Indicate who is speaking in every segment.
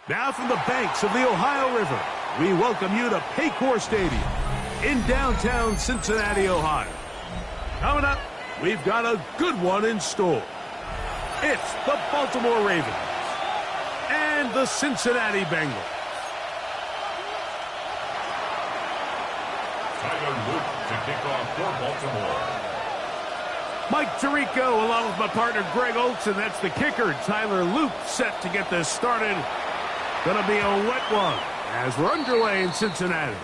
Speaker 1: Now from the banks of the Ohio River, we welcome you to Paycor Stadium in downtown Cincinnati, Ohio. Coming up, we've got a good one in store. It's the Baltimore Ravens and the Cincinnati Bengals.
Speaker 2: Tyler Luke to kick off for Baltimore.
Speaker 1: Mike Tirico along with my partner Greg Olson. That's the kicker. Tyler Luke set to get this started. Gonna be a wet one as we're underway in Cincinnati.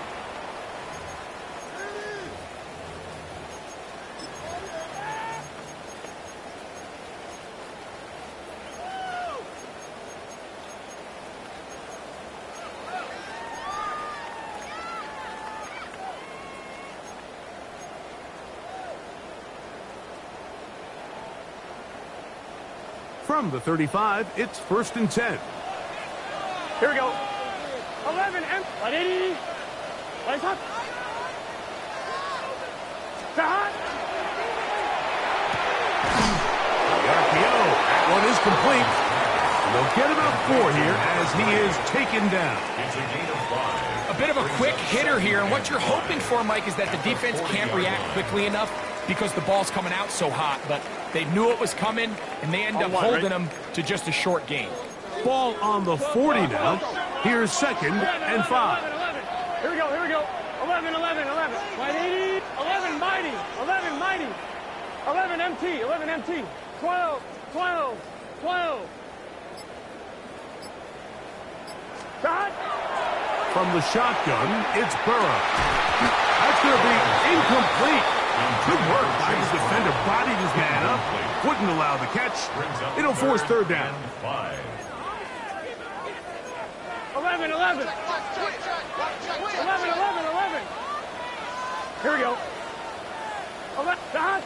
Speaker 1: From the 35, it's 1st and 10.
Speaker 3: Here we go. 11 and 180. Lights up. Shot.
Speaker 1: The RPO. That one is complete. They'll get about 4 here as he is taken down.
Speaker 2: It's a gain of 5.
Speaker 4: A bit of a quick hitter here, and what you're hoping for, Mike, is that the defense can't react quickly enough because the ball's coming out so hot, but they knew it was coming, and they end up holding them to just a short gain.
Speaker 1: Ball on the 40 now. Here's 2nd and 5.
Speaker 3: 11. Here we go, here we go. 11, 11, 11. 180. 11, mighty. 11, mighty. 11, MT. 11, MT. 12, 12, 12. Shot.
Speaker 1: From the shotgun, it's Burrow. That's going to be incomplete. Good work by the defender. Bodied his man up. Wouldn't allow the catch. It'll force 3rd down.
Speaker 3: 11, 11. 11, 11, 11. Here we go. 11, Shot.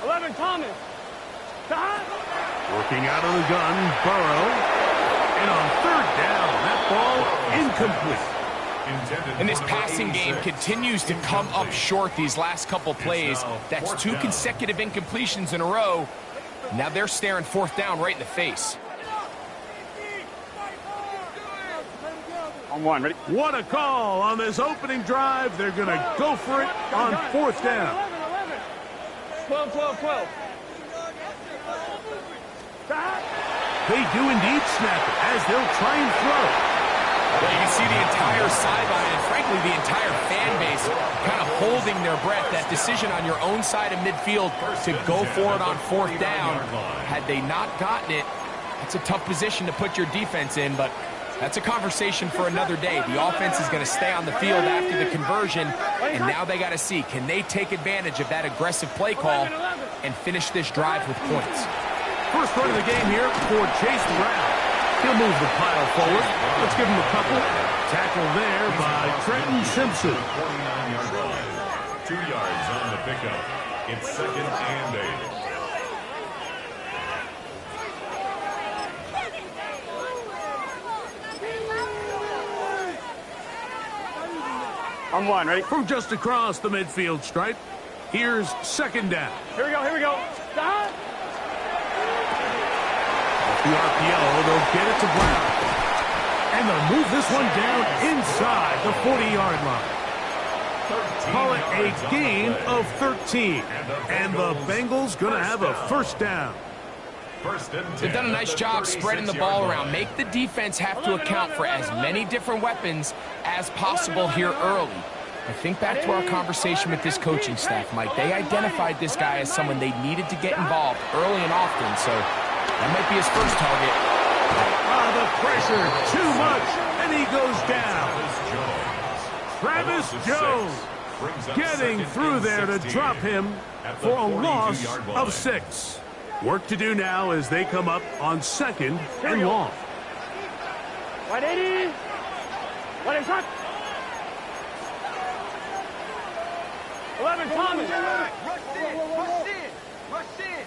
Speaker 3: 11, Thomas. Shot.
Speaker 1: Working out of the gun, Burrow. And on 3rd down, that ball incomplete.
Speaker 4: And this passing game continues to come up short these last couple plays. That's 2 consecutive incompletions in a row. Now they're staring 4th down right in the face.
Speaker 3: On 1, ready?
Speaker 1: What a call on this opening drive. They're going to go for it on 4th down.
Speaker 3: 11, 11. 12, 12, 12. Shot.
Speaker 1: They do indeed snap it as they'll try and throw.
Speaker 4: Well, you can see the entire sideline and, frankly, the entire fan base kind of holding their breath. That decision on your own side of midfield to go for it on 4th down. Had they not gotten it, it's a tough position to put your defense in, but that's a conversation for another day. The offense is going to stay on the field after the conversion, and now they got to see, can they take advantage of that aggressive play call and finish this drive with points?
Speaker 1: First run of the game here for Chase Brown. He'll move the pile forward. Let's give him a couple. Tackle there by Trenton Simpson.
Speaker 2: 49-yard line. 2 yards on the pickup. It's 2nd and 8.
Speaker 3: On 1, ready?
Speaker 1: From just across the midfield stripe, here's 2nd down.
Speaker 3: Here we go, here we go. Shot.
Speaker 1: The RPO, they'll get it to Brown. And they'll move this one down inside the 40-yard line. Call it a gain of 13. And the Bengals going to have a 1st down.
Speaker 4: They've done a nice job spreading the ball around. Make the defense have to account for as many different weapons as possible here early. I think back to our conversation with this coaching staff, Mike. They identified this guy as someone they needed to get involved early and often, so that might be his first target.
Speaker 1: The pressure, too much, and he goes down. Travis Jones getting through there to drop him for a loss of 6. Work to do now as they come up on 2nd and long.
Speaker 3: 180. 180 shot. 11, Thomas. Rush in.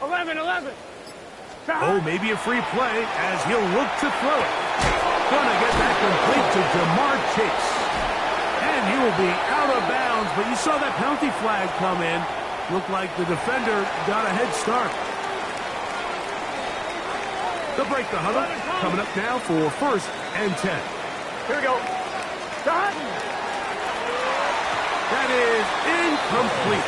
Speaker 3: 11, 11.
Speaker 1: Oh, maybe a free play as he'll look to throw it. Gonna get that complete to Jamar Chase. And he will be out of bounds, but you saw that penalty flag come in. Looked like the defender got a head start. To break the huddle, coming up now for 1st and 10.
Speaker 3: Here we go. Start.
Speaker 1: That is incomplete.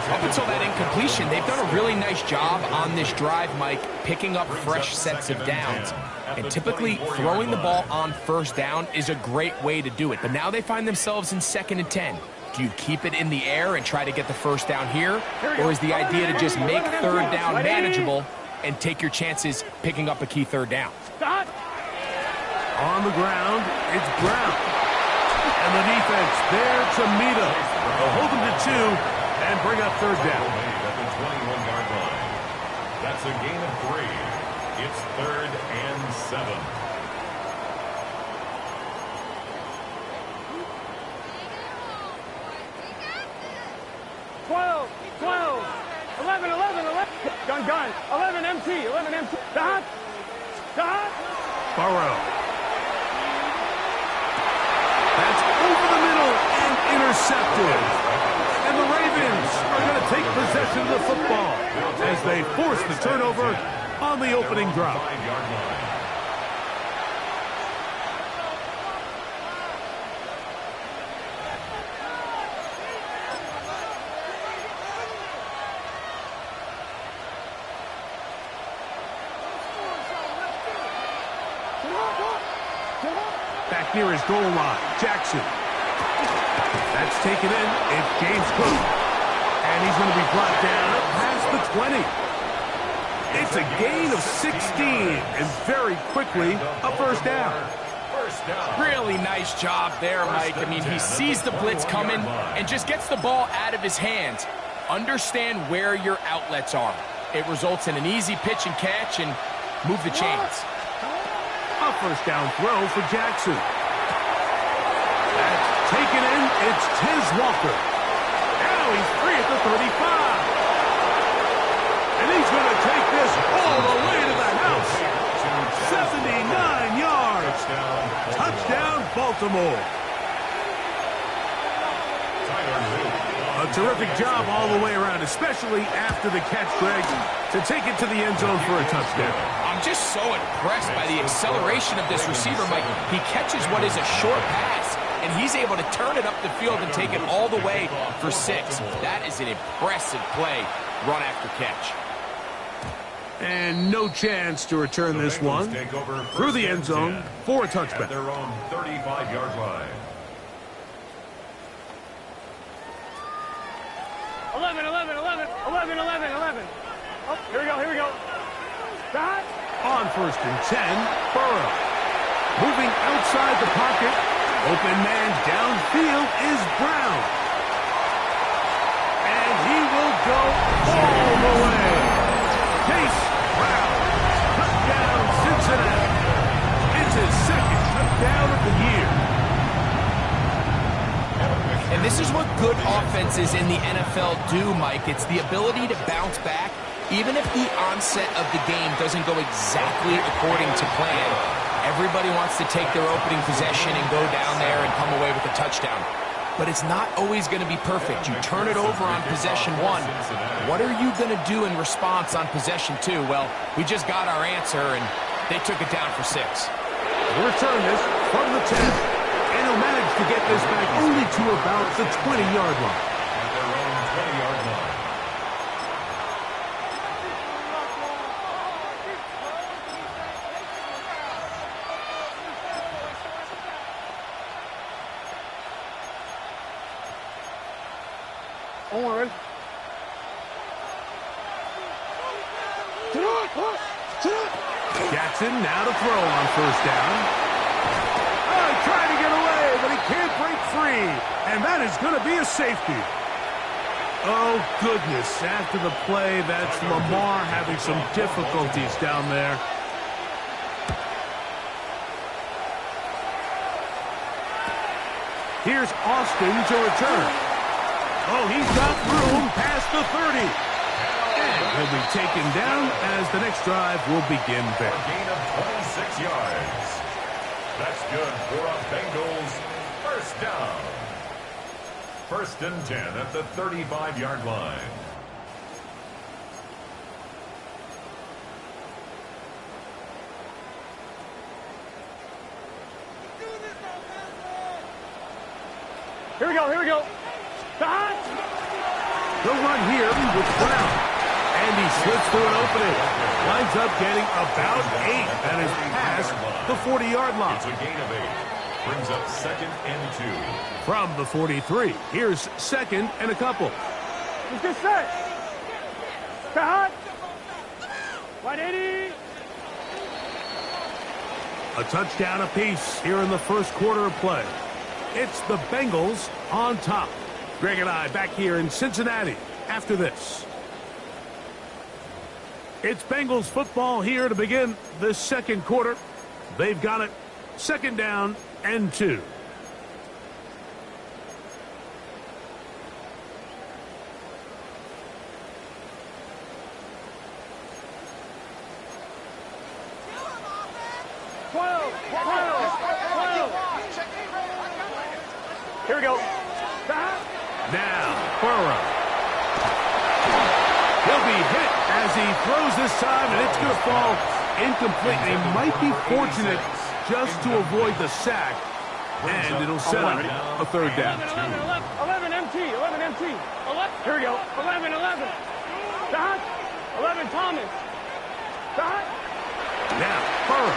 Speaker 4: Up until that incompletion, they've done a really nice job on this drive, Mike, picking up fresh sets of downs. And typically, throwing the ball on 1st down is a great way to do it. But now they find themselves in 2nd and 10. Do you keep it in the air and try to get the 1st down here? Or is the idea to just make 3rd down manageable and take your chances picking up a key 3rd down?
Speaker 3: Stop.
Speaker 1: On the ground, it's Brown. And the defense there to meet him. They'll hold him to 2 and bring up 3rd down.
Speaker 2: At the 21-yard line. That's a gain of 3. It's 3rd and 7.
Speaker 3: 12, 11, 11, 11. Gun. 11 MT, 11 MT. Stop.
Speaker 1: Burrow. That's over the middle and intercepted. And the Ravens are going to take possession of the football as they force the turnover on the opening drive.
Speaker 2: 5-yard line.
Speaker 1: Back near his goal line, Jackson. That's taken in. It's James Cook. And he's going to be brought down past the 20. It's a gain of 16. And very quickly, a 1st down.
Speaker 4: Really nice job there, Mike. I mean, he sees the blitz coming and just gets the ball out of his hands. Understand where your outlets are. It results in an easy pitch and catch and move the chains.
Speaker 1: A 1st down throw for Jackson. That's taken in. It's Tez Walker. Now he's free at the 35. And he's going to take this all the way to the house. 79 yards. Touchdown, Baltimore. A terrific job all the way around, especially after the catch, Greg, to take it to the end zone for a touchdown.
Speaker 4: I'm just so impressed by the acceleration of this receiver, Mike. He catches what is a short pass, and he's able to turn it up the field and take it all the way for 6. That is an impressive play, run after catch.
Speaker 1: And no chance to return this one through the end zone for a touchback.
Speaker 2: At their own 35-yard line.
Speaker 3: 11, 11, 11, 11, 11, 11. Oh, here we go. Stop.
Speaker 1: On 1st and 10, Burrow. Moving outside the pocket. Open man downfield is Brown. And he will go all the way. Chase Brown. Touchdown, Cincinnati. It's his 2nd touchdown of the year.
Speaker 4: And this is what good offenses in the NFL do, Mike. It's the ability to bounce back, even if the onset of the game doesn't go exactly according to plan. Everybody wants to take their opening possession and go down there and come away with a touchdown. But it's not always going to be perfect. You turn it over on possession 1. What are you going to do in response on possession 2? Well, we just got our answer, and they took it down for 6.
Speaker 1: We'll return this from the 10. And he'll manage to get this back only to about the 20-yard line.
Speaker 2: At their own 20-yard line.
Speaker 3: Owen.
Speaker 1: Jackson now to throw on 1st down. Trying to get away, but he can't break free. And that is going to be a safety. Oh, goodness. After the play, that's Lamar having some difficulties down there. Here's Austin to return. Oh, he's got room past the 30. And he'll be taken down as the next drive will begin there.
Speaker 2: A gain of 26 yards. That's good for a Bengals 1st down. 1st and 10 at the 35-yard line.
Speaker 3: Here we go, here we go. Stop.
Speaker 1: The run here with Brown. And he slips through an opening. Winds up getting about 8. That is past the 40-yard line.
Speaker 2: It's a gain of 8. Brings up 2nd and 2.
Speaker 1: From the 43, here's 2nd and a couple.
Speaker 3: Let's get set. Stop. 180.
Speaker 1: A touchdown apiece here in the first quarter of play. It's the Bengals on top. Greg and I back here in Cincinnati after this. It's Bengals football here to begin the second quarter. They've got it. 2nd down and 2.
Speaker 3: Here we go.
Speaker 1: Now, Burrow. He'll be hit as he throws this time, and it's going to fall incomplete. They might be fortunate just to avoid the sack, and it'll set up a 3rd down.
Speaker 3: 11 MT, 11 MT. Here we go. 11, 11. Stop. 11 Thomas. Stop.
Speaker 1: Now, Burrow.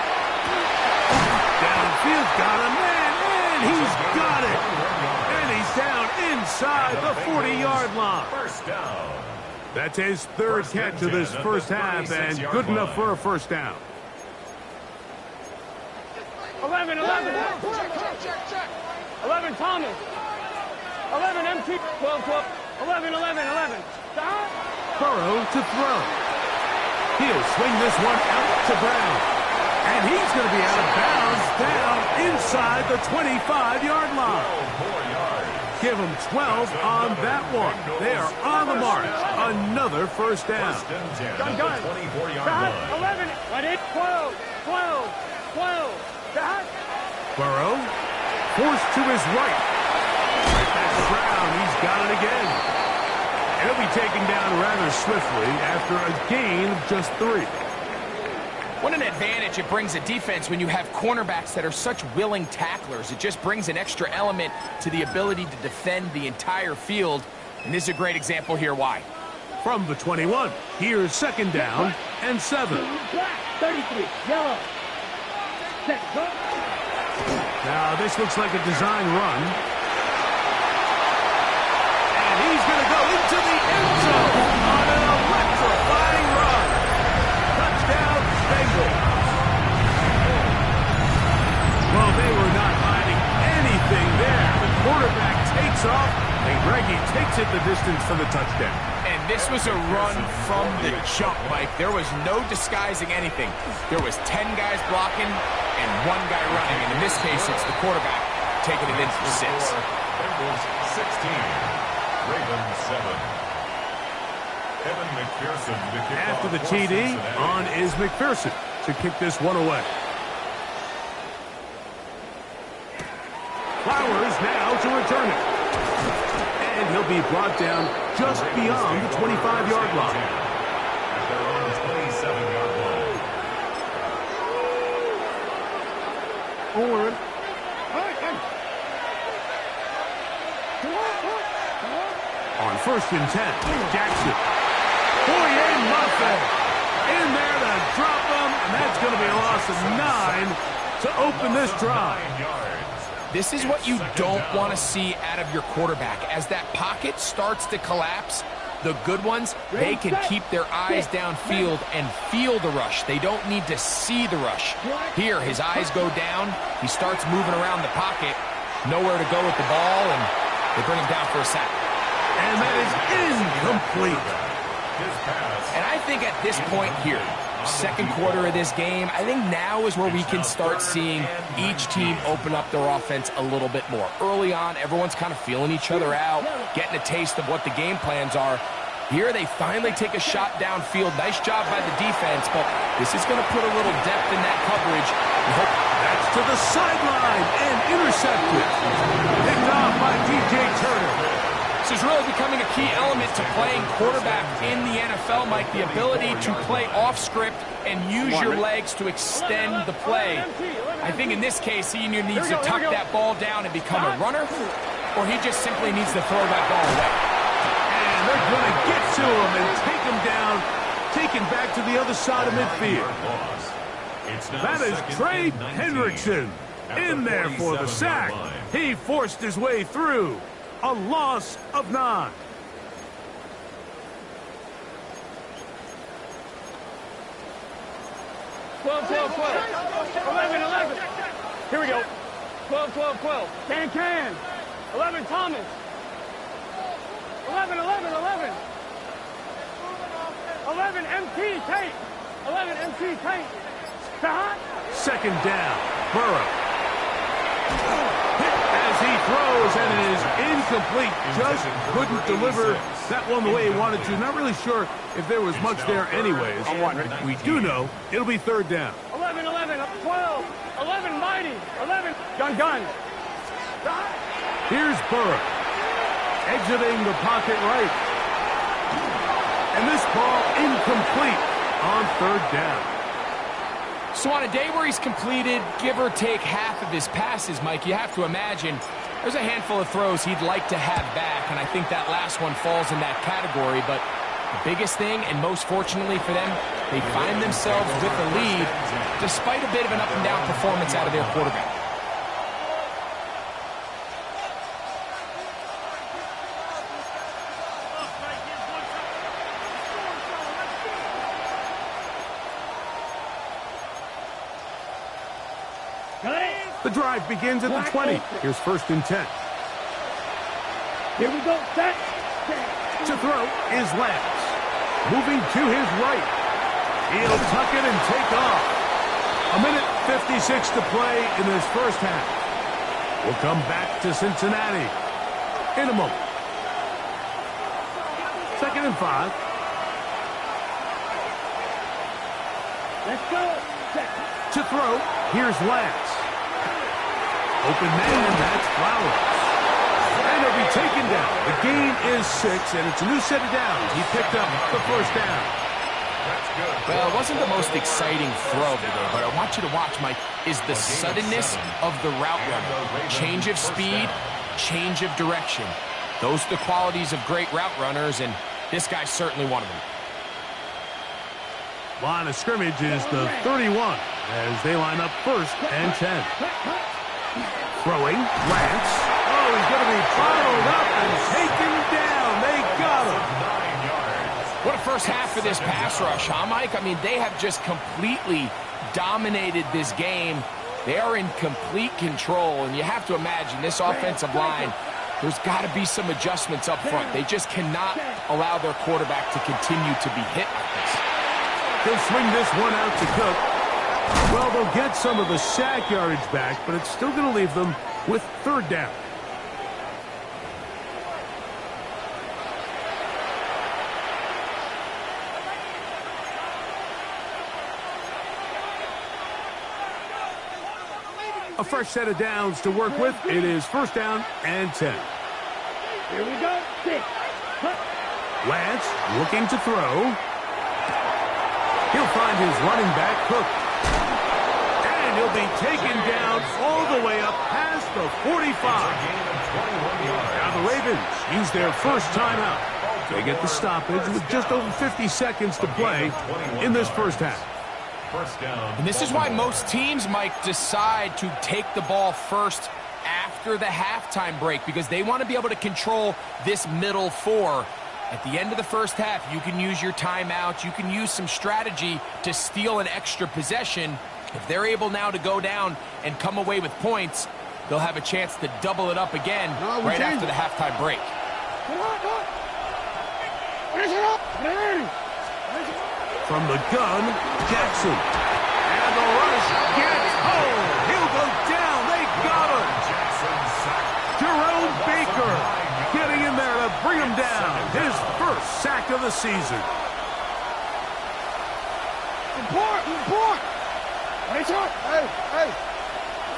Speaker 1: Downfield, got a man, and he's got it. And he's down inside the 40-yard line.
Speaker 2: First down.
Speaker 1: That's his 3rd catch of this first half, and good enough for a 1st down.
Speaker 3: 11, 11. 11 Thomas. 11 MT. 12, 12. 11, 11, 11. Stop.
Speaker 1: Burrow to throw. He'll swing this one out to Brown. And he's going to be out of bounds down inside the 25-yard line.
Speaker 2: 4 yards.
Speaker 1: Give them 12 on that one. They are on the march. Another 1st down.
Speaker 2: 1st and 10
Speaker 3: Gun,
Speaker 2: at
Speaker 3: gun.
Speaker 2: the 24-yard
Speaker 3: Stop.
Speaker 2: line.
Speaker 3: 11. 12, 12, 12. Stop.
Speaker 1: Burrow forced to his right. Right back to Brown. He's got it again. And he'll be taken down rather swiftly after a gain of just 3.
Speaker 4: What an advantage it brings a defense when you have cornerbacks that are such willing tacklers. It just brings an extra element to the ability to defend the entire field. And this is a great example here why.
Speaker 1: From the 21, here's 2nd down and 7.
Speaker 3: Black. 33. Yellow. Set. Go.
Speaker 1: Now, this looks like a design run. And he's going to go into the end zone on an electrifying run. Touchdown, Bengals. Well, they were not hiding anything there. The quarterback takes off, and Greggy takes it the distance for the touchdown.
Speaker 4: And this was a run from the jump, Mike. There was no disguising anything. There was 10 guys blocking and 1 guy running. And in this case, it's the quarterback taking it in for 6.
Speaker 2: Bengals 16. Ravens 7. Evan McPherson to kick
Speaker 1: After
Speaker 2: off
Speaker 1: the
Speaker 2: for
Speaker 1: TD,
Speaker 2: Cincinnati.
Speaker 1: on is McPherson to kick this one away. Flowers now to return it. And he'll be brought down just beyond the 25-yard line.
Speaker 2: At their own 27-yard line.
Speaker 1: Forward. On 1st and 10, Jackson. Foyer Muffin in there to drop them, and that's going to be a loss of 9 to open this drive.
Speaker 2: 9 yards.
Speaker 4: This is what you don't want to see out of your quarterback. As that pocket starts to collapse, the good ones, they can keep their eyes downfield and feel the rush. They don't need to see the rush. Here, his eyes go down. He starts moving around the pocket. Nowhere to go with the ball, and they bring him down for a sack.
Speaker 1: And that is incomplete.
Speaker 2: His pass.
Speaker 4: And I think at this point here, second quarter of this game, I think now is where we can start seeing each team open up their offense a little bit more. Early on, everyone's kind of feeling each other out, getting a taste of what the game plans are. Here they finally take a shot downfield. Nice job by the defense, but this is going to put a little depth in that coverage.
Speaker 1: That's to the sideline and intercepted. Picked off by DJ Turner.
Speaker 4: This is really becoming a key element to playing quarterback in the NFL, Mike, the ability to play off script and use your legs to extend the play. I think in this case, he either needs to tuck that ball down and become a runner, or he just simply needs to throw that ball away.
Speaker 1: And they're going to get to him and take him down, taken back to the other side of midfield. That is Trey Hendrickson in there for the sack. He forced his way through. A loss of 9.
Speaker 3: Twelve, 11. Here we go. 12. Can. 11, Thomas. 11. 11, MT, Tate. 11, MT, Tate. Stop.
Speaker 1: Second down. Burrow. As he throws, and it is incomplete. Just couldn't deliver that one the way he wanted to. Not really sure if there was much there anyways. We do know it'll be third down.
Speaker 3: 11, 12. 11, Mighty. 11, Gun.
Speaker 1: Here's Burrow. Exiting the pocket right. And this ball incomplete on third down.
Speaker 4: So on a day where he's completed, give or take half of his passes, Mike, you have to imagine there's a handful of throws he'd like to have back, and I think that last one falls in that category. But the biggest thing, and most fortunately for them, they find themselves with the lead despite a bit of an up-and-down performance out of their quarterback.
Speaker 1: The drive begins at the 20. Here's 1st and 10.
Speaker 3: Here we go. Set.
Speaker 1: To throw is Lance. Moving to his right. He'll tuck it and take off. 1:56 to play in this first half. We'll come back to Cincinnati in a moment. 2nd and 5.
Speaker 3: Let's go. Set.
Speaker 1: To throw, here's Lance. Open man, that's Flowers. And he'll be taken down. The gain is 6, and it's a new set of downs. He picked up the first down.
Speaker 4: Well, it wasn't the most exciting throw today, but I want you to watch, Mike, is the suddenness of the route runner. Change of speed, change of direction. Those are the qualities of great route runners, and this guy's certainly one of them.
Speaker 1: Line of scrimmage is the 31 as they line up 1st and 10. Throwing, Lance. Oh, he's going to be followed up and taken down. They got him.
Speaker 4: What a first half of this pass rush, huh, Mike? I mean, they have just completely dominated this game. They are in complete control, and you have to imagine this offensive line, there's got to be some adjustments up front. They just cannot allow their quarterback to continue to be hit like this.
Speaker 1: They'll swing this one out to Cook. Well, they'll get some of the sack yardage back, but it's still going to leave them with 3rd down. A fresh set of downs to work with. It is 1st down and 10.
Speaker 3: Here we go. 6.
Speaker 1: Lance looking to throw. He'll find his running back, Cook. And he'll be taken down all the way up past the 45. Now the Ravens use their first timeout. They get the stoppage with just over 50 seconds to play in this first half.
Speaker 4: And this is why most teams, Mike, decide to take the ball first after the halftime break, because they want to be able to control this middle 4. At the end of the first half, you can use your timeout. You can use some strategy to steal an extra possession. If they're able now to go down and come away with points, they'll have a chance to double it up again right after the halftime break.
Speaker 1: From the gun, Jackson. And the rush gets home. He'll go down. They got him. Jerome Baker getting in there to bring him down. His first sack of the season.
Speaker 3: Report.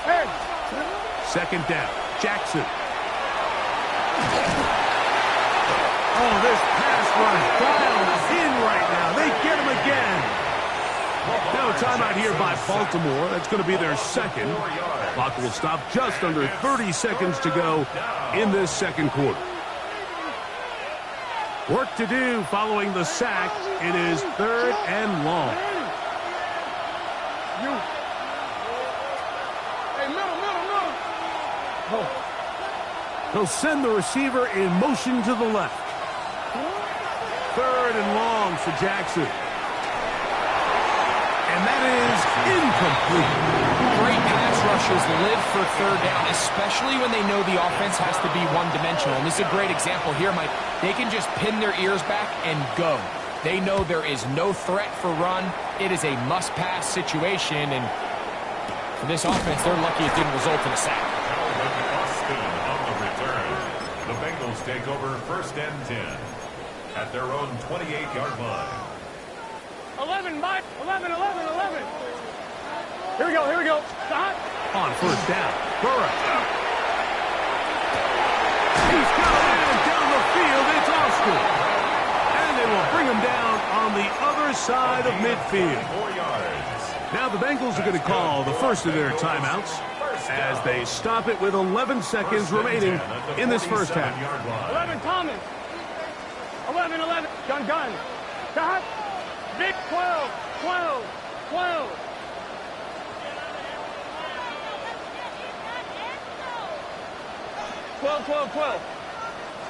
Speaker 3: Hey.
Speaker 1: 2nd down. Jackson. Oh, this pass rush dialed in right now. They get him again. Now a timeout here by Baltimore. That's going to be their second. Clock will stop just under 30 seconds to go in this second quarter. Work to do following the sack. It is 3rd and long.
Speaker 3: Hey, middle. Oh.
Speaker 1: He'll send the receiver in motion to the left. 3rd and long for Jackson. And that is incomplete.
Speaker 4: Great pass rushers live for 3rd down, especially when they know the offense has to be one-dimensional. And this is a great example here, Mike. They can just pin their ears back and go. They know there is no threat for run. It is a must-pass situation, and for this offense, they're lucky it didn't result in a sack.
Speaker 2: On the return, the Bengals take over 1st and 10 at their own 28-yard line.
Speaker 3: 11. Here we go. Stop.
Speaker 1: On 1st down, Burrow. He's got a man down the field. It's Austin. And they will bring him down on the other side of midfield.
Speaker 2: 4 yards.
Speaker 1: Now the Bengals are going to call the first of their timeouts as they stop it with 11 seconds remaining in this first half.
Speaker 3: 11 Thomas. 11. Gun. Stop. Big 12. 12.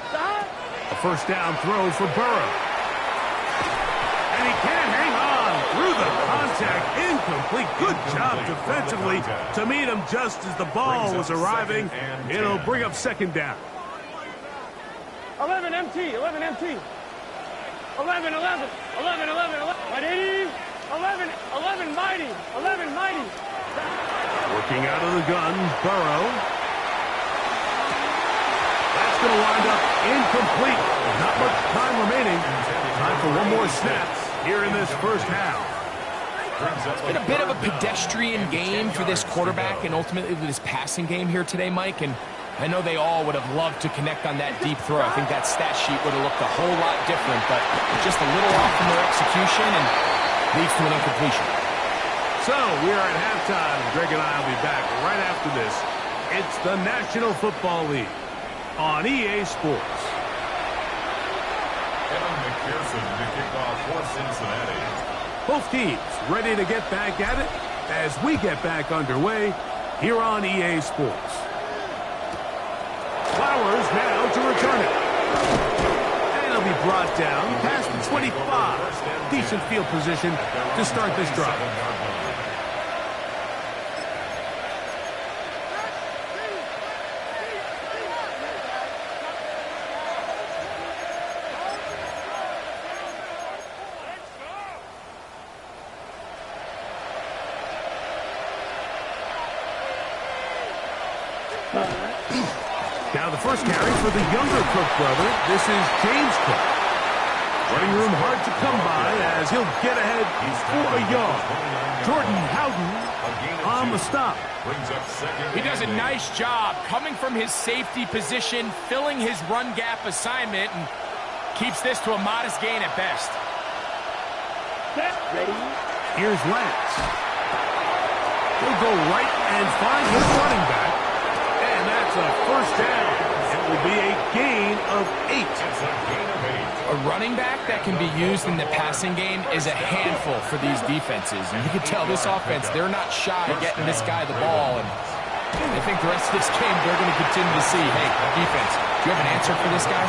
Speaker 3: Stop.
Speaker 1: A first down throw for Burrow. And he can't hang on through the contact. Incomplete. Good job defensively to meet him just as the ball was arriving. It'll bring up 2nd down.
Speaker 3: 11 MT. 11 Ready? 11 mighty.
Speaker 1: Working out of the gun, Burrow. That's going to wind up incomplete. Not much time remaining. Time for one more snap here in this first half.
Speaker 4: It's been a bit of a pedestrian game for this quarterback and ultimately this passing game here today, Mike. And I know they all would have loved to connect on that deep throw. I think that stat sheet would have looked a whole lot different, but just a little off from their execution and leads to an incompletion.
Speaker 1: So we are at halftime. Greg and I will be back right after this. It's the National Football League on EA Sports.
Speaker 2: Kevin McPherson to kick off for Cincinnati.
Speaker 1: Both teams ready to get back at it as we get back underway here on EA Sports. Flowers now to return it. And he'll be brought down past the 25. Decent field position to start this drive. Now the first carry for the younger Cook brother. This is James Cook. Running room hard to come by as he'll get ahead for a yard. Jordan Howden on the stop.
Speaker 4: He does a nice job coming from his safety position, filling his run gap assignment, and keeps this to a modest gain at best.
Speaker 3: Ready?
Speaker 1: Here's Lance. He'll go right and find his running back. And that's a first down. It will be a gain of 8.
Speaker 4: A running back that can be used in the passing game is a handful for these defenses. And you can tell this offense, they're not shy getting this guy the ball. And I think the rest of this game, they're going to continue to see, hey, defense, do you have an answer for this guy?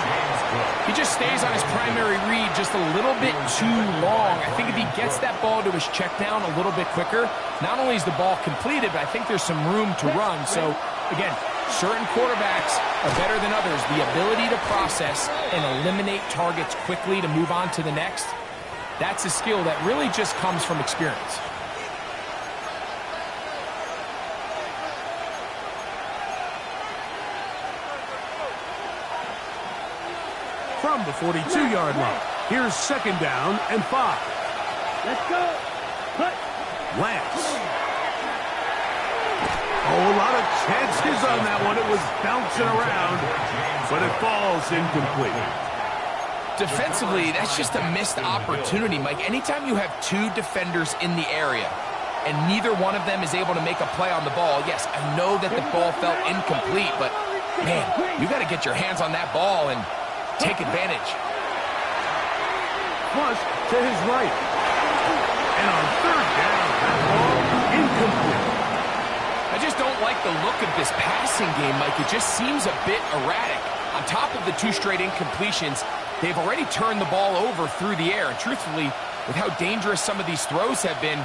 Speaker 4: He just stays on his primary read just a little bit too long. I think if he gets that ball to his check down a little bit quicker, not only is the ball completed, but I think there's some room to run. So, again, certain quarterbacks are better than others. The ability to process and eliminate targets quickly to move on to the next, that's a skill that really just comes from experience.
Speaker 1: From the 42-yard line, here's 2nd down and 5.
Speaker 3: Let's go. Put.
Speaker 1: Lance. Oh, a lot of chances on that one. It was bouncing around, but it falls incomplete.
Speaker 4: Defensively, that's just a missed opportunity, Mike. Anytime you have two defenders in the area and neither one of them is able to make a play on the ball, yes, I know that the ball felt incomplete, but, man, you got to get your hands on that ball and take advantage.
Speaker 1: Flush to his right. And on third down, that ball incomplete.
Speaker 4: I just don't like the look of this passing game, Mike. It just seems a bit erratic. On top of the two straight incompletions, they've already turned the ball over through the air. And truthfully, with how dangerous some of these throws have been,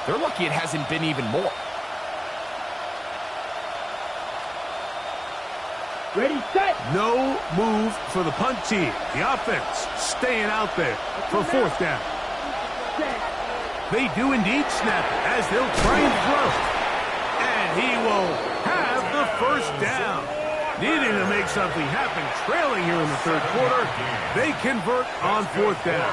Speaker 4: they're lucky it hasn't been even more.
Speaker 3: Ready, set.
Speaker 1: No move for the punt team. The offense staying out there for fourth down. They do indeed snap it as they'll try and throw. And he will have the first down. Needing to make something happen, trailing here in the third quarter, they convert on fourth down.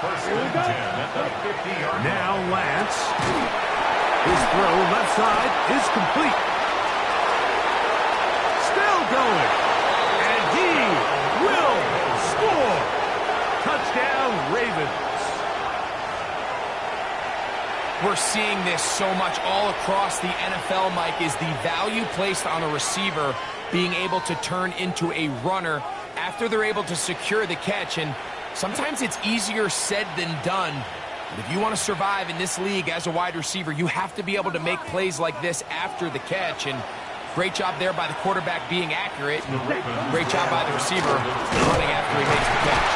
Speaker 2: First and 10 at the 50-yard line.
Speaker 1: Now Lance. His throw left side is complete. Still going. And he will score. Touchdown, Ravens.
Speaker 4: We're seeing this so much all across the NFL, Mike, is the value placed on a receiver being able to turn into a runner after they're able to secure the catch. And sometimes it's easier said than done. But if you want to survive in this league as a wide receiver, you have to be able to make plays like this after the catch. And great job there by the quarterback being accurate. Great job by the receiver running after he makes the catch.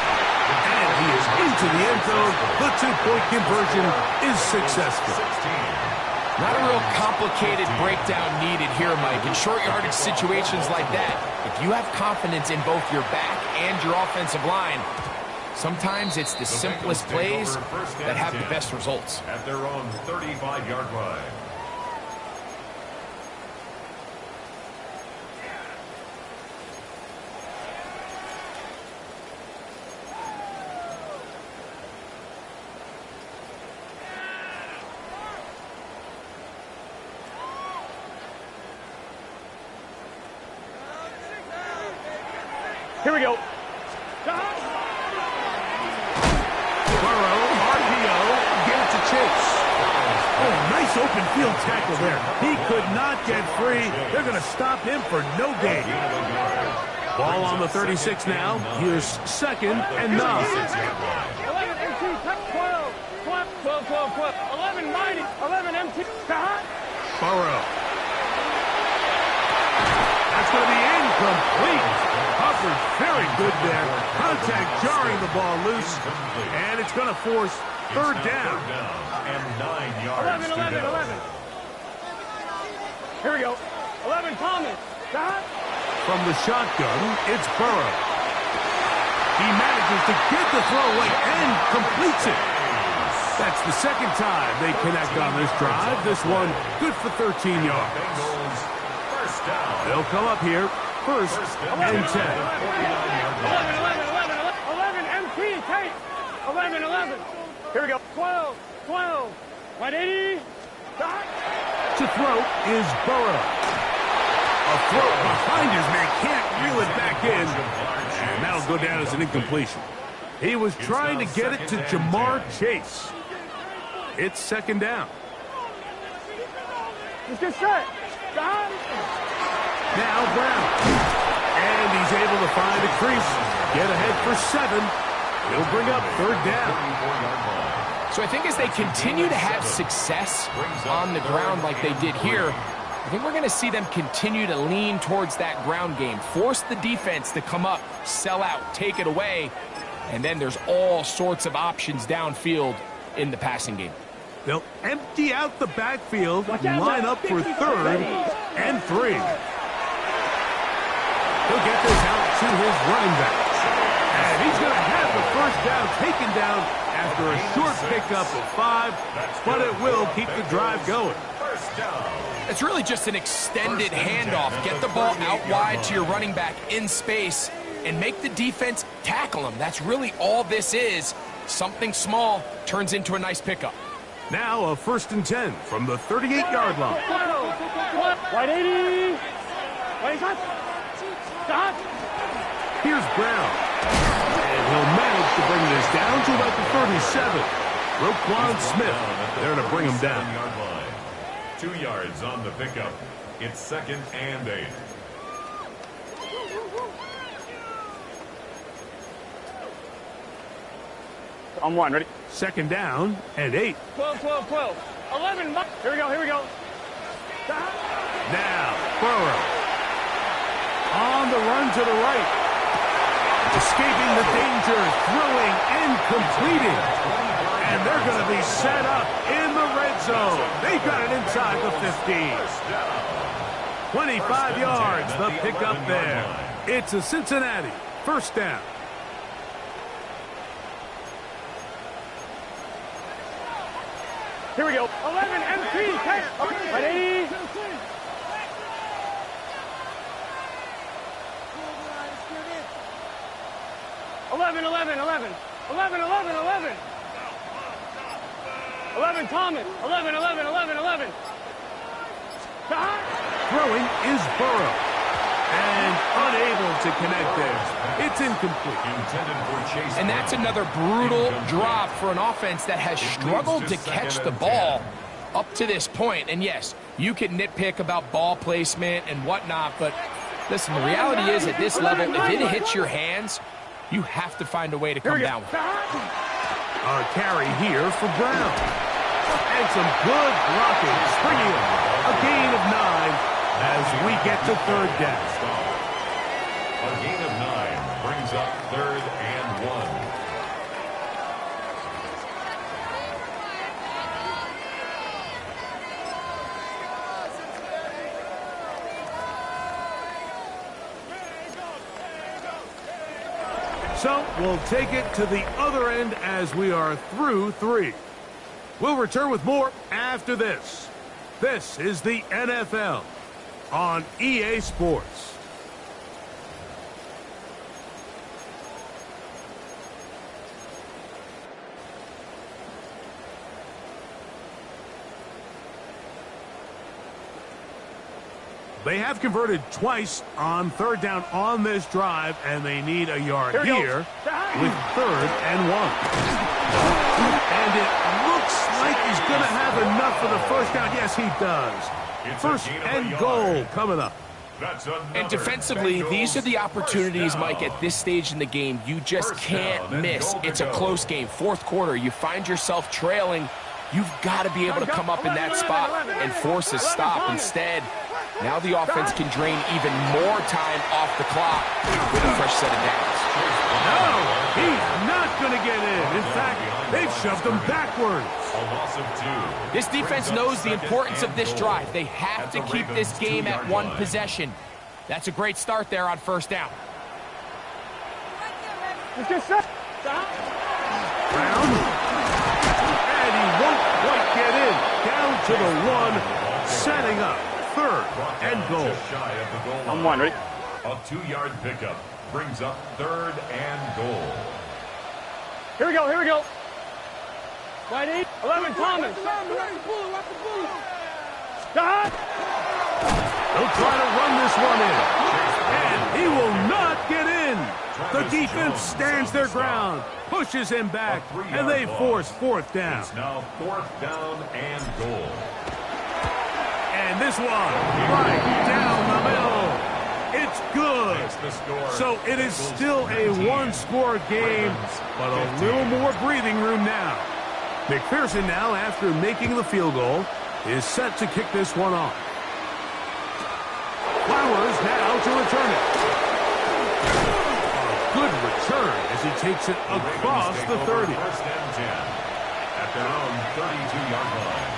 Speaker 1: And he is into the end zone. The two-point conversion is successful.
Speaker 4: Not a real complicated breakdown needed here, Mike. In short yardage situations like that, if you have confidence in both your back and your offensive line, sometimes it's the simplest plays that have the best results.
Speaker 2: At their own 35-yard line.
Speaker 3: Here we go.
Speaker 1: Burrow, RPO, get it to Chase. Oh, nice open field tackle there. He could not get free. They're going to stop him for no gain. Ball on the 36 now. Here's second and 9.
Speaker 3: 11 MT, 12, 11 mighty, 11 MT.
Speaker 1: Burrow. That's going to be incomplete. Hubbard very good there. Contact jarring the ball loose. And it's going to force third down.
Speaker 2: And 9 yards
Speaker 3: 11. Here we go. 11 Thomas.
Speaker 1: From the shotgun, it's Burrow. He manages to get the throw away and completes it. That's the second time they connect on this drive. This one good for 13 yards. They'll come up here. First and 10.
Speaker 3: 11 MT, Tate. 11. Here we go. 12. 180.
Speaker 1: To throw is Burrow. A throw behind his man, can't reel it back in. And that'll go down as an incompletion. He was trying to get it to Jamar Chase. It's second down.
Speaker 3: Let's get set.
Speaker 1: Now Brown. And he's able to find a crease. Get ahead for 7. He'll bring up third down.
Speaker 4: So I think as they continue to have success on the ground like they did here, I think we're going to see them continue to lean towards that ground game. Force the defense to come up, sell out, take it away, and then there's all sorts of options downfield in the passing game.
Speaker 1: They'll empty out the backfield, line up for third and 3. He'll get this out to his running back. And he's going to have the first down taken down after a short pickup of 5, but it will keep the drive going.
Speaker 4: It's really just an extended handoff. Get the ball out wide to your running back in space and make the defense tackle him. That's really all this is. Something small turns into a nice pickup.
Speaker 1: Now a first and 10 from the 38-yard line.
Speaker 3: 180. What is that?
Speaker 1: Here's Brown. And he'll manage to bring this down to about the 37. Roquan Smith there to bring him down.
Speaker 2: 2 yards on the pickup. It's 2nd and 8.
Speaker 3: On 1, ready?
Speaker 1: 2nd down and 8.
Speaker 3: 12, 12, 12. 11, here we go, here we go.
Speaker 1: Now, Burrow. On the run to the right. Escaping the danger, throwing and completing. And they're going to be set up in the red zone. They got it inside the 15. 25 yards, the pickup there. It's a Cincinnati 1st down.
Speaker 3: Here we go. 11, MT, catch. Ready? 11, 11, 11. 11, 11, 11. 11, Thomas. 11, 11, 11, 11.
Speaker 1: Throwing is Burrow. And unable to connect there. It's incomplete.
Speaker 4: And that's another brutal drop for an offense that has struggled to catch the ball up to this point. And yes, you can nitpick about ball placement and whatnot, but listen, the reality is at this level, if it hits your hands, you have to find a way to come down with it.
Speaker 1: A carry here for Brown. And some good blocking. Springing a gain of 9 as we get to 3rd down.
Speaker 2: A gain of 9 brings up 3rd and 1.
Speaker 1: So we'll take it to the other end as we are through 3. We'll return with more after this. This is the NFL on EA Sports. They have converted twice on 3rd down on this drive, and they need a yard here with 3rd and 1. And it looks like he's going to have enough for the 1st down. Yes, he does. 1st and goal coming up.
Speaker 4: And defensively, these are the opportunities, Mike, at this stage in the game you just can't miss. It's a close game. 4th quarter, you find yourself trailing. You've got to be able to come up in that spot and force a stop. Instead, now the offense can drain even more time off the clock with a fresh set of downs.
Speaker 1: No, he's not going to get in. In fact, they've shoved him backwards.
Speaker 2: A loss of 2.
Speaker 4: This defense knows the importance of this drive. They have to keep this game at 1 possession. That's a great start there on 1st down.
Speaker 3: Let's get set.
Speaker 1: Brown. And he won't quite get in. Down to the 1, setting up 3rd and goal.
Speaker 3: On 1, ready?
Speaker 2: A 2-yard pickup brings up 3rd and goal.
Speaker 3: Here we go, here we go. Wide 8, 11, Thomas.
Speaker 1: They'll try to run this one in. And he will not get in. The defense stands their ground, pushes him back, and they force 4th down.
Speaker 2: It's now 4th down and goal.
Speaker 1: And this one, right down the middle. It's good. So it is still a 1-score game, but a little more breathing room now. McPherson now, after making the field goal, is set to kick this one off. Flowers now to return it. A good return as he takes it across the 30.
Speaker 2: 1st and 10 at their own 32-yard line.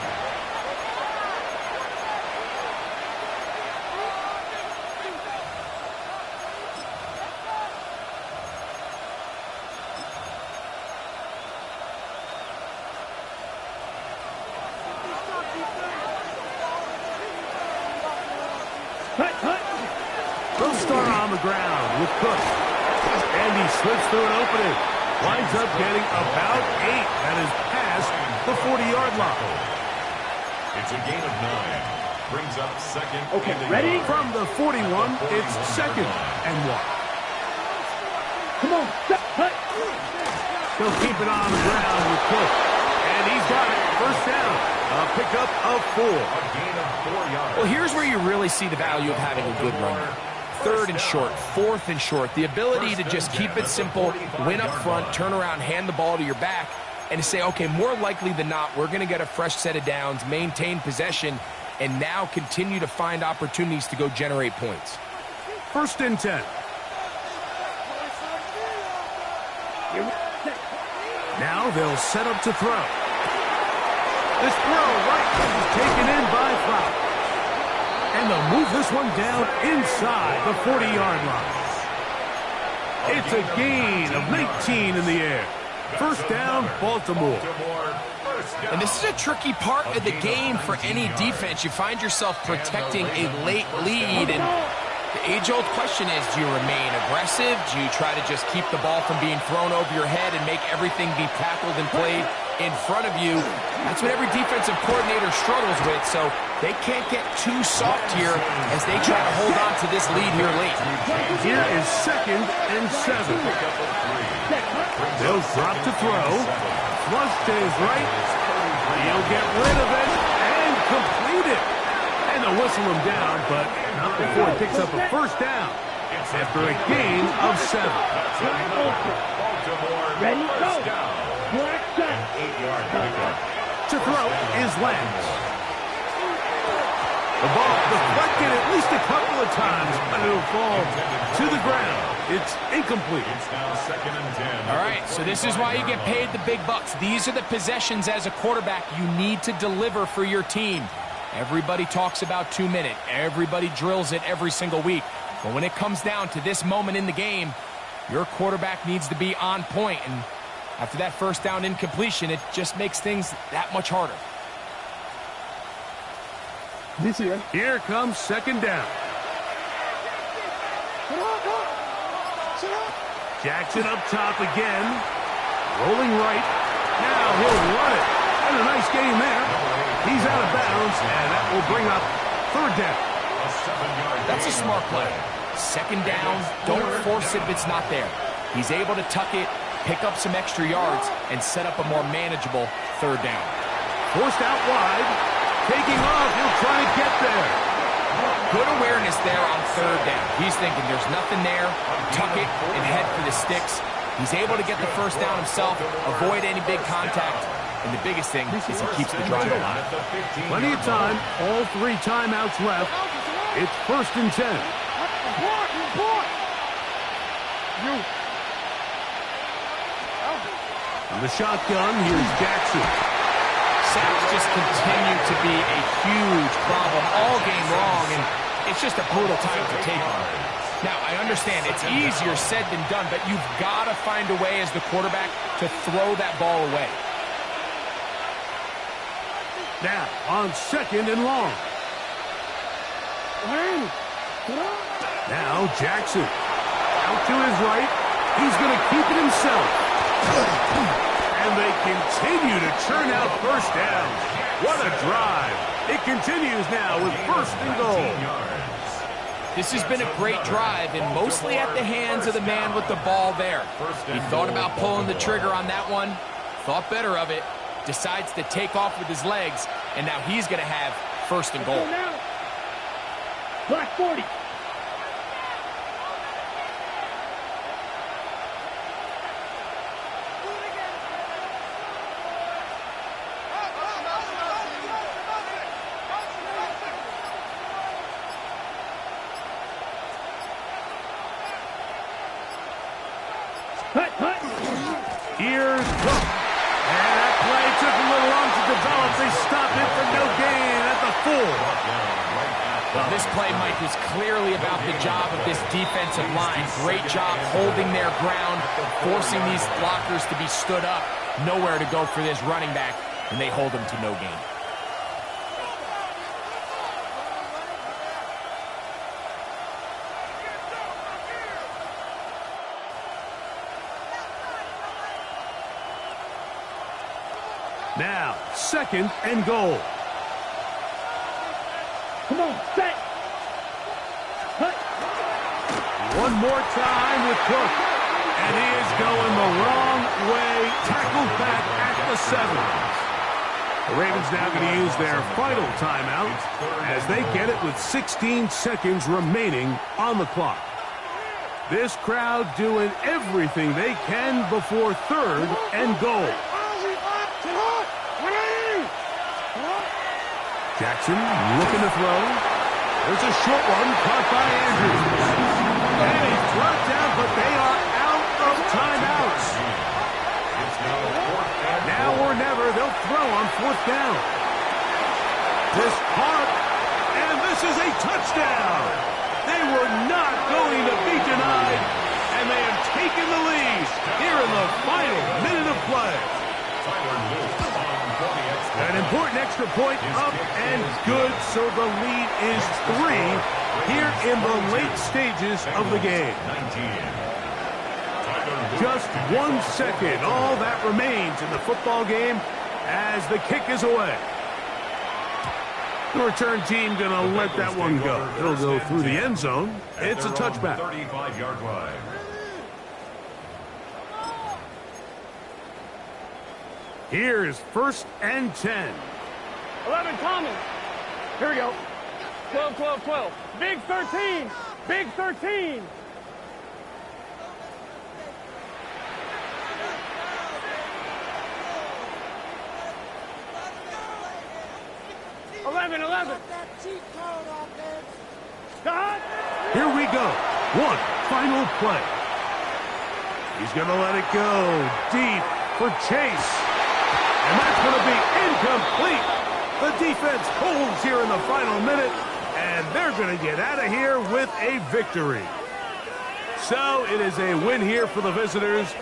Speaker 1: They'll start on the ground with Cook. And he slips through an opening. Winds up getting about 8. That is past the 40-yard line.
Speaker 2: It's a gain of 9. Brings up 2nd.
Speaker 3: Okay, ready?
Speaker 1: From the 41, it's 2nd and 1. He'll keep it on the ground with Cook. And he's got it. First down. A pickup of 4.
Speaker 2: A gain of 4 yards.
Speaker 4: Well, here's where you really see the value of having a good run. 3rd and short, 4th and short. The ability to just keep it simple, win up front, turn around, hand the ball to your back, and to say, okay, more likely than not, we're going to get a fresh set of downs, maintain possession, and now continue to find opportunities to go generate points.
Speaker 1: 1st and 10. Now they'll set up to throw. This throw right is taken in by Flowers. And they'll move this one down inside the 40-yard line. It's a gain of 19 in the air. First down, Baltimore.
Speaker 4: And this is a tricky part of the game for any defense. You find yourself protecting a late lead, and the age-old question is, do you remain aggressive? Do you try to just keep the ball from being thrown over your head and make everything be tackled and played in front of you? That's what every defensive coordinator struggles with, so they can't get too soft here as they try to hold on to this lead here late.
Speaker 1: Here is 2nd and 7. They'll drop to throw. Flush to his right. He'll get rid of it and complete it. And they'll whistle him down, but not before he picks up a first down after a gain of 7.
Speaker 3: Ready, go. Black shot.
Speaker 2: 8-yard pickup.
Speaker 1: To throw is Lance. The ball deflected at least a couple of times, but it'll fall to the ground. It's incomplete.
Speaker 2: It's now 2nd and 10.
Speaker 4: All right, so this is why you get paid the big bucks. These are the possessions as a quarterback you need to deliver for your team. Everybody talks about 2-minute. Everybody drills it every single week. But when it comes down to this moment in the game, your quarterback needs to be on point. And after that first down incompletion, it just makes things that much harder.
Speaker 1: Here comes 2nd down. Jackson up top again. Rolling right. Now he'll run it. And a nice game there. He's out of bounds, and that will bring up 3rd down.
Speaker 2: A 7-yard
Speaker 4: That's a smart play. 2nd down, don't force it if it's not there. He's able to tuck it, pick up some extra yards, and set up a more manageable 3rd down.
Speaker 1: Forced out wide. Taking off. He'll try to get there.
Speaker 4: Good awareness there on 3rd down. He's thinking there's nothing there, tuck it, and head for the sticks. He's able to get the first down himself, avoid any big contact, and the biggest thing is he keeps the drive alive.
Speaker 1: Plenty of time. All 3 timeouts left. It's 1st and 10. In the shotgun, here's Jackson.
Speaker 4: Sacks just continue to be a huge problem all game long, and it's just a brutal time to take on. Now, I understand it's easier said than done, but you've got to find a way as the quarterback to throw that ball away.
Speaker 1: Now, on 2nd and long. Now, Jackson. Out to his right. He's going to keep it himself. And they continue to churn out first downs. What a drive. It continues now with 1st and goal.
Speaker 4: This has been a great drive, and mostly at the hands of the man with the ball there. He thought about pulling the trigger on that one, thought better of it, decides to take off with his legs, and now he's going to have 1st and goal.
Speaker 3: Black 40.
Speaker 1: Here's Cook. And that play took a little long to develop. They stopped it for no gain at the 4.
Speaker 4: Well, this play, Mike, was clearly about the job of this defensive line. Great job holding their ground, forcing these blockers to be stood up. Nowhere to go for this running back, and they hold him to no gain.
Speaker 1: Now, 2nd and goal.
Speaker 3: Come on, set.
Speaker 1: One more time with Cook. And he is going the wrong way. Tackled back at the 7. The Ravens now going to use their final timeout as they get it with 16 seconds remaining on the clock. This crowd doing everything they can before 3rd and goal. Jackson looking to throw. There's a short one caught by Andrews. And he's brought down, but they are out of timeouts. Now or never, they'll throw on 4th down. This caught, and this is a touchdown. They were not going to be denied, and they have taken the lead here in the final minute of play. An important extra point up and good, so the lead is 3 here in the late stages of the game. Just 1 second, all that remains in the football game as the kick is away. The return team going to let that one go. It'll go through the end zone. It's a touchback.
Speaker 2: 35-yard line.
Speaker 1: Here's 1st and 10.
Speaker 3: 11 common. Here we go. 12, 12, 12. Big 13. Big 13. 11, 11.
Speaker 1: Here we go. One final play. He's going to let it go deep for Chase. And that's going to be incomplete. The defense holds here in the final minute, and they're going to get out of here with a victory. So it is a win here for the visitors,